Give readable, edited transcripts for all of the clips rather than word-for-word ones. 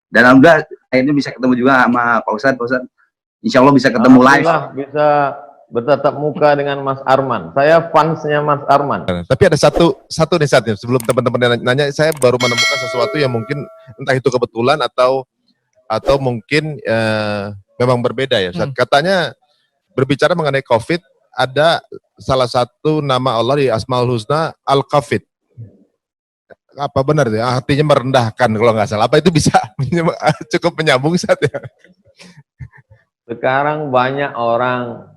Dan alhamdulillah akhirnya bisa ketemu juga sama Pak Ustadz. Insya Allah bisa ketemu live. Bisa bertatap muka dengan Mas Arman. Saya fansnya Mas Arman. Tapi ada satu nih saatnya sebelum teman-teman nanya, saya baru menemukan sesuatu yang mungkin entah itu kebetulan atau mungkin memang berbeda ya. Katanya berbicara mengenai COVID, ada salah satu nama Allah di Asmaul Husna Al-Qafid. Apa benar ya? Artinya merendahkan kalau nggak salah. Apa itu bisa cukup menyambung saat ya? Sekarang banyak orang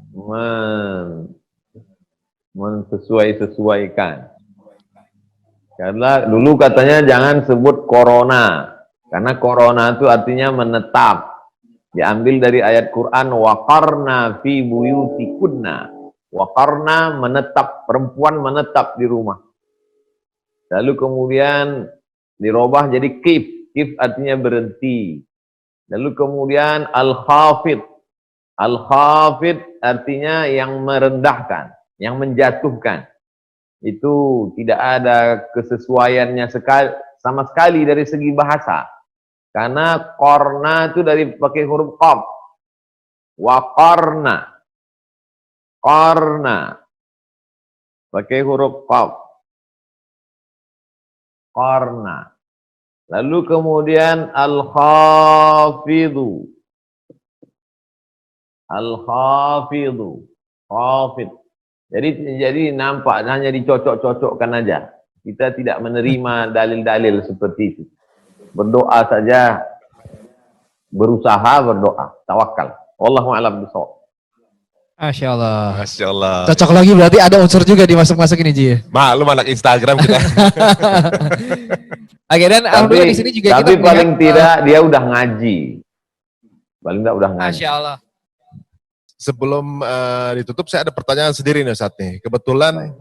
mensesuaikan. Karena dulu katanya jangan sebut corona, karena corona itu artinya menetap. Diambil dari ayat Quran, waqarna fi buyutikunna. Waqarna menetap, perempuan menetap di rumah. Lalu kemudian dirubah jadi kif. Kif artinya berhenti. Lalu kemudian al-khafid. Al-khafid artinya yang merendahkan, yang menjatuhkan. Itu tidak ada kesesuaiannya sama sekali dari segi bahasa. Karena korna itu dari pakai huruf qaf. Waqarna. Qarna. Pakai huruf qaf. Qarna. Lalu kemudian al-khafidu. Al-khafidu. Khafid. Jadi nampak hanya dicocok-cocokkan aja. Kita tidak menerima dalil-dalil seperti itu. Berdoa saja, berusaha berdoa, tawakal. Wallahu a'lam bishawab. Masya Allah. Masya Allah. Cocok lagi berarti ada unsur juga di masuk-masuk ini Ji. Maklum anak Instagram kita. Oke, dan alhamdulillah di sini juga tapi kita paling tidak dia udah ngaji. Paling tidak udah ngaji. Masya Allah. Sebelum ditutup saya ada pertanyaan sendiri nih saat nih. Kebetulan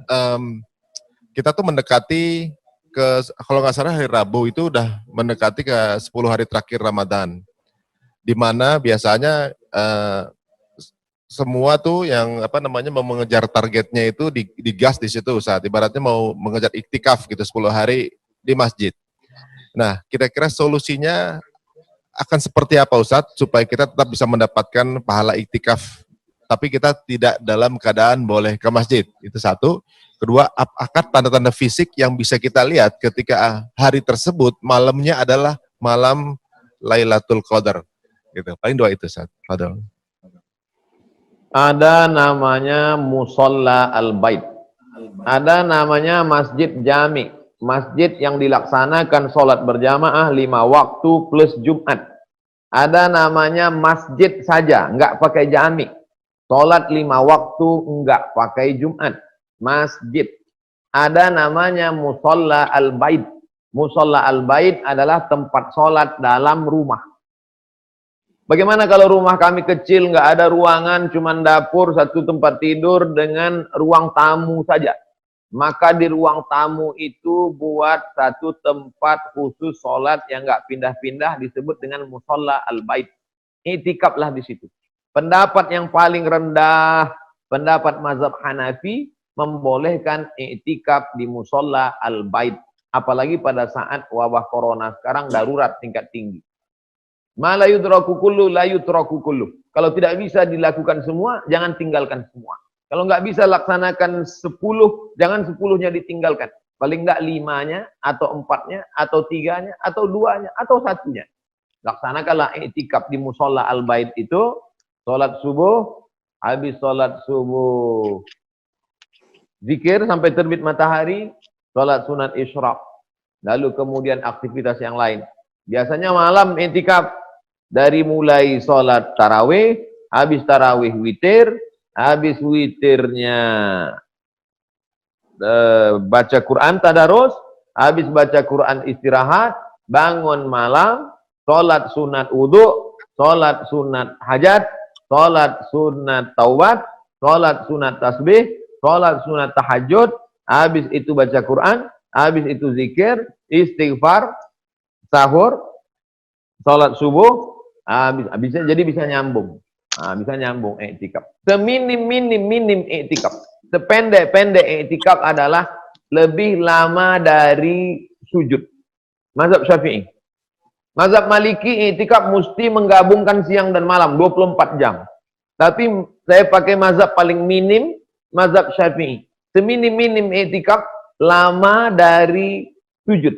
kita tuh mendekati kalau nggak salah hari Rabu itu udah mendekati ke 10 hari terakhir Ramadan. Di mana biasanya semua tuh yang mau mengejar targetnya itu digas di situ saat ibaratnya mau mengejar iktikaf gitu 10 hari di masjid. Nah, kira-kira solusinya akan seperti apa Ustadz supaya kita tetap bisa mendapatkan pahala iktikaf tapi kita tidak dalam keadaan boleh ke masjid? Itu satu. Kedua, apakah tanda-tanda fisik yang bisa kita lihat ketika hari tersebut malamnya adalah malam Lailatul Qadar? Gitu. Paling dua itu Ustadz. Fadal. Ada namanya Musalla Al-Bait. Ada namanya Masjid Jami. Masjid yang dilaksanakan sholat berjamaah 5 waktu plus Jumat. Ada namanya masjid saja, enggak pakai jami. Sholat 5 waktu, enggak pakai Jumat. Masjid. Ada namanya Musalla Al-Bait. Musalla Al-Bait adalah tempat sholat dalam rumah. Bagaimana kalau rumah kami kecil, nggak ada ruangan, cuma dapur, satu tempat tidur dengan ruang tamu saja. Maka di ruang tamu itu buat satu tempat khusus sholat yang nggak pindah-pindah disebut dengan Musalla Al-Bait. I'tikaflah di situ. Pendapat yang paling rendah, pendapat mazhab Hanafi, membolehkan i'tikaf di Musalla Al-Bait. Apalagi pada saat wabah corona sekarang darurat tingkat tinggi. Ma la yudraku kullu la yutraku kullu. Kalau tidak bisa dilakukan semua, jangan tinggalkan semua. Kalau nggak bisa laksanakan 10, jangan 10-nya ditinggalkan. Paling nggak 5-nya, atau 4-nya, atau 3-nya, atau 2-nya, atau 1-nya. Laksanakanlah i'tikaf di Musalla Al-Bait itu, sholat subuh, habis sholat subuh, zikir sampai terbit matahari, sholat sunat isyraq. Lalu kemudian aktivitas yang lain. Biasanya malam i'tikaf. Dari mulai sholat tarawih, habis tarawih witir, habis witirnya baca Quran tadarus, habis baca Quran istirahat, bangun malam, sholat sunat wudhu, sholat sunat hajat, sholat sunat taubat, sholat sunat tasbih, sholat sunat tahajud, habis itu baca Quran, habis itu zikir, istighfar, sahur, sholat subuh, jadi bisa nyambung. Bisa nyambung i'tikaf. Seminim i'tikaf. Sependek-pendek i'tikaf adalah lebih lama dari sujud. Mazhab Syafi'i. Mazhab Maliki i'tikaf mesti menggabungkan siang dan malam 24 jam. Tapi saya pakai mazhab paling minim, mazhab Syafi'i. Seminim-minim i'tikaf lama dari sujud.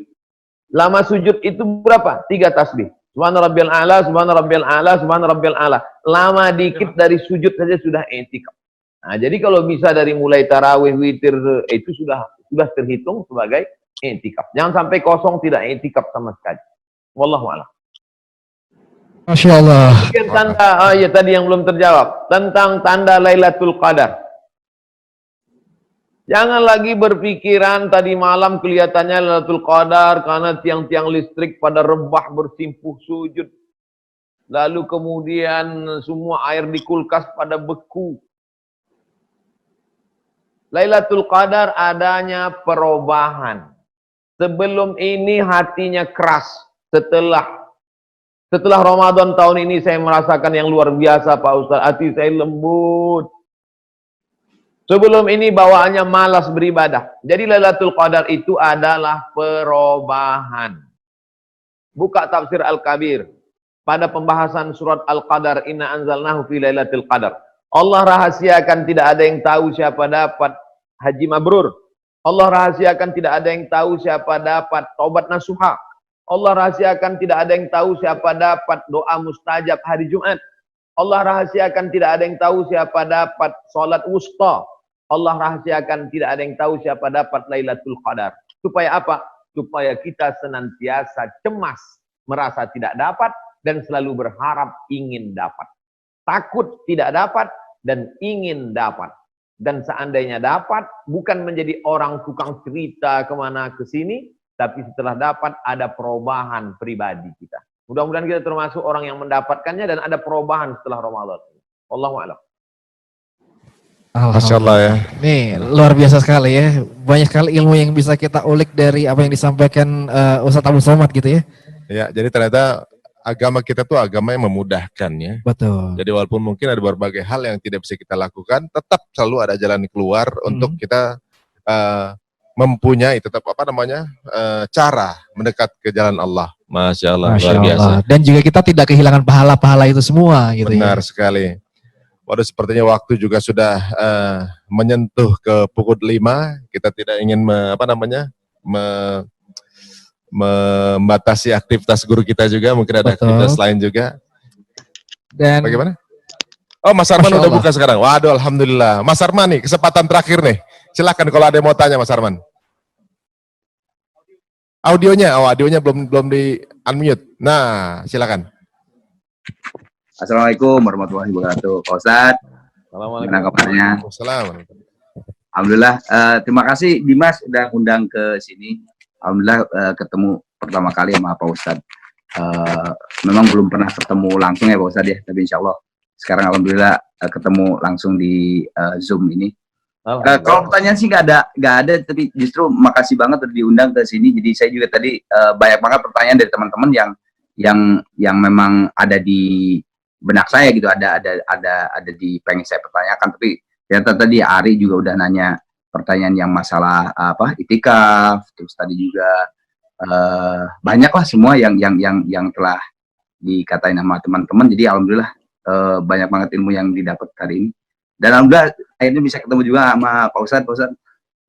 Lama sujud itu berapa? 3 tasbih. Subhana rabbiyal a'la, subhana rabbiyal a'la, subhana rabbiyal a'la. Lama dikit dari sujud saja sudah i'tikaf. Nah, jadi kalau bisa dari mulai tarawih, witir, itu sudah terhitung sebagai i'tikaf. Jangan sampai kosong tidak i'tikaf sama sekali. Wallahu a'lam. Masya Allah. Mungkin tanda, ya tadi yang belum terjawab. Tentang tanda Lailatul Qadar. Jangan lagi berpikiran tadi malam kelihatannya Lailatul Qadar karena tiang-tiang listrik pada rebah bersimpuh sujud. Lalu kemudian semua air di kulkas pada beku. Lailatul Qadar adanya perubahan. Sebelum ini hatinya keras. Setelah Ramadan tahun ini saya merasakan yang luar biasa Pak Ustaz. Hati saya lembut. Sebelum ini bawaannya malas beribadah. Jadi Lailatul Qadar itu adalah perubahan. Buka tafsir Al-Kabir. Pada pembahasan surat Al-Qadar. Inna anzalnahu fi Lailatul Qadar. Allah rahasiakan tidak ada yang tahu siapa dapat haji mabrur. Allah rahasiakan tidak ada yang tahu siapa dapat taubat nasuha. Allah rahasiakan tidak ada yang tahu siapa dapat doa mustajab hari Jumat. Allah rahasiakan tidak ada yang tahu siapa dapat salat wusta. Allah rahasiakan tidak ada yang tahu siapa dapat Lailatul Qadar. Supaya apa? Supaya kita senantiasa cemas, merasa tidak dapat, dan selalu berharap ingin dapat. Takut tidak dapat, dan ingin dapat. Dan seandainya dapat, bukan menjadi orang tukang cerita kemana ke sini, tapi setelah dapat ada perubahan pribadi kita. Mudah-mudahan kita termasuk orang yang mendapatkannya dan ada perubahan setelah Ramadan. Wallahu a'lam. Masya Allah ya. Nih luar biasa sekali ya. Banyak sekali ilmu yang bisa kita ulik dari apa yang disampaikan Ustadz Abdul Somad gitu ya. Ya, jadi ternyata agama kita tuh agama yang memudahkan ya. Betul. Jadi walaupun mungkin ada berbagai hal yang tidak bisa kita lakukan, tetap selalu ada jalan keluar untuk kita mempunyai tetap cara mendekat ke jalan Allah. Masya Allah, Masya luar biasa. Allah. Dan juga kita tidak kehilangan pahala-pahala itu semua gitu. Benar ya. sekali. Waduh, sepertinya waktu juga sudah menyentuh ke pukul 5. Kita tidak ingin membatasi aktivitas guru kita juga. Mungkin ada aktivitas lain juga. Dan bagaimana? Oh, Mas Arman udah buka sekarang. Waduh, alhamdulillah. Mas Arman nih, kesempatan terakhir nih. Silakan kalau ada yang mau tanya, Mas Arman. Audionya belum di unmute. Nah, silakan. Assalamualaikum warahmatullahi wabarakatuh. Pak Ustadz, gimana kabarnya? Alhamdulillah, terima kasih Dimas udah undang ke sini. Alhamdulillah ketemu pertama kali sama Pak Ustadz. Memang belum pernah ketemu langsung ya Pak Ustadz ya, tapi insya Allah sekarang alhamdulillah ketemu langsung di Zoom ini. Kalau pertanyaan sih nggak ada, tapi justru makasih banget udah diundang ke sini. Jadi saya juga tadi banyak banget pertanyaan dari teman-teman yang memang ada di benak saya gitu, ada di pengen saya pertanyakan. Tapi ternyata tadi Ari juga udah nanya pertanyaan yang masalah itikaf, terus tadi juga banyak lah semua yang telah dikatain sama teman-teman. Jadi alhamdulillah banyak banget ilmu yang didapat hari ini. Dan alhamdulillah akhirnya bisa ketemu juga sama Pak Ustadz.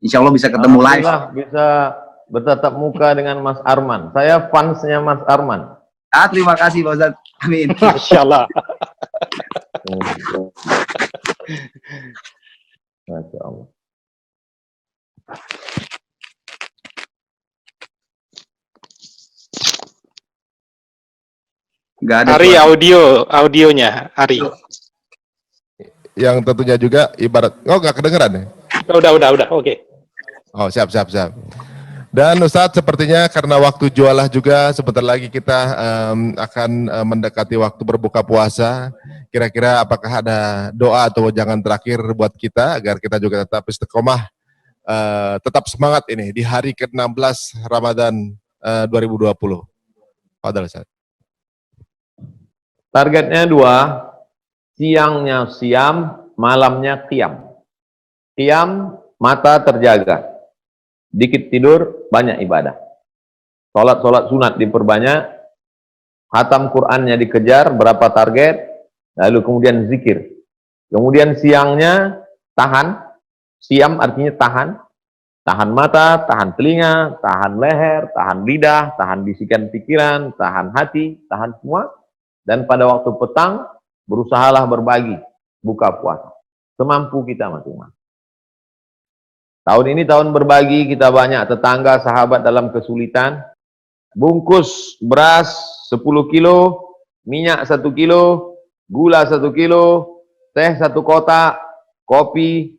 Insya Allah bisa ketemu live. Bisa bertatap muka dengan Mas Arman. Saya fansnya Mas Arman. Terima kasih Pak Ustadz. Amin. Masya Allah. Masya Allah. Nggak ada Ari audionya Ari. Yang tentunya juga ibarat, nggak kedengeran ya? Udah, oke. Oh, siap. Dan Ustadz sepertinya karena waktu jualah juga sebentar lagi kita akan mendekati waktu berbuka puasa. Kira-kira apakah ada doa atau jangan terakhir buat kita agar kita juga tetap istiqomah, tetap semangat ini di hari ke-16 Ramadan 2020. Fadal Ustadz. Targetnya 2. Siangnya siam, malamnya qiyam. Qiyam, mata terjaga. Dikit tidur, banyak ibadah. Sholat sunat diperbanyak, Khatam Qur'annya dikejar, berapa target, lalu kemudian zikir. Kemudian siangnya tahan, siam artinya tahan, tahan mata, tahan telinga, tahan leher, tahan lidah, tahan bisikan pikiran, tahan hati, tahan semua. Dan pada waktu petang, berusahalah berbagi, buka puasa. Semampu kita masing-masing. Tahun ini tahun berbagi, kita banyak tetangga, sahabat dalam kesulitan. Bungkus beras 10 kilo, minyak 1 kilo, gula 1 kilo, teh 1 kotak, kopi,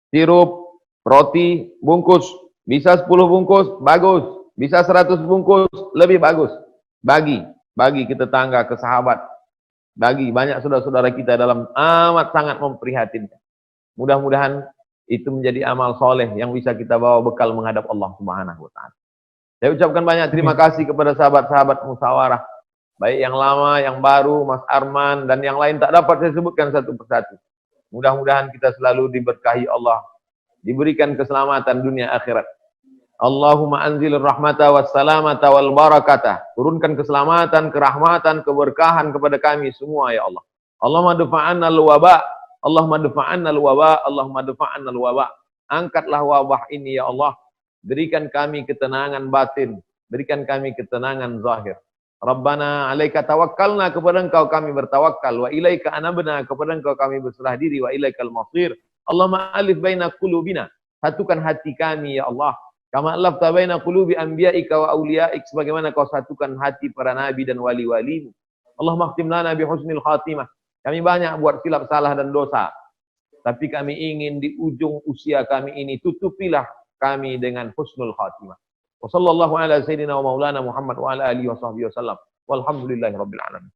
sirup, roti, bungkus. Bisa 10 bungkus, bagus. Bisa 100 bungkus, lebih bagus. Bagi ke tetangga, ke sahabat. Bagi banyak saudara-saudara kita dalam amat sangat memprihatinkan. Mudah-mudahan itu menjadi amal soleh yang bisa kita bawa bekal menghadap Allah Subhanahu wa Ta'ala. Saya ucapkan banyak terima kasih kepada sahabat-sahabat musyawarah, baik yang lama, yang baru, Mas Arman, dan yang lain tak dapat saya sebutkan satu persatu. Mudah-mudahan kita selalu diberkahi Allah, diberikan keselamatan dunia akhirat. Allahumma anzilir rahmata wassalamata wal barakata. Turunkan keselamatan, kerahmatan, keberkahan kepada kami semua ya Allah. Allahumma dafa'anna al-waba, Allahumma dafa'anna al-waba, Allahumma dafa'anna al-waba. Angkatlah wabah ini ya Allah. Berikan kami ketenangan batin, berikan kami ketenangan zahir. Rabbana alaika tawakkalna, kepada Engkau kami bertawakal, wa ilaika anabna, kepada Engkau kami berserah diri, wa ilaikal masir. Allahumma alif baina qulubina, satukan hati kami ya Allah. Kama alafta baina qulubi anbiya'ika wa awliya'ik, sebagaimana Kau satukan hati para nabi dan wali-walimu. Allahumma khtim lana bi husnil khatimah. Kami banyak buat silap salah dan dosa, tapi kami ingin di ujung usia kami ini tutupilah kami dengan husnul khatimah. Wa sallallahu ala sayyidina wa maulana Muhammad wa ala alihi wa sahbihi wasallam. Walhamdulillahi rabbil alamin.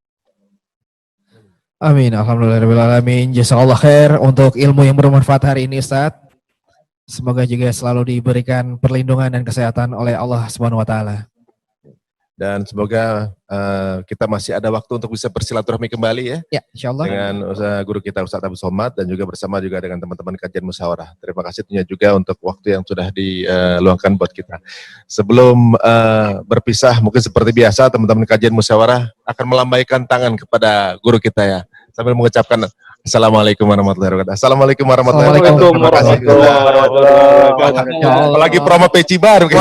Amin. Alhamdulillahirabbil alamin. Jazakallah khair untuk ilmu yang bermanfaat hari ini, Ustaz. Semoga juga selalu diberikan perlindungan dan kesehatan oleh Allah Subhanahu wa Ta'ala. Dan semoga kita masih ada waktu untuk bisa bersilaturahmi kembali ya. Ya, insyaallah. Dengan guru kita Ustaz Abu Somad dan juga bersama juga dengan teman-teman kajian musyawarah. Terima kasih tentunya juga untuk waktu yang sudah diluangkan buat kita. Sebelum berpisah, mungkin seperti biasa teman-teman kajian musyawarah akan melambaikan tangan kepada guru kita ya, sambil mengucapkan Assalamualaikum warahmatullahi wabarakatuh. Assalamualaikum warahmatullahi wabarakatuh. Terima kasih. Warahmatullahi wabarakatuh. Apalagi promo peci baru gitu.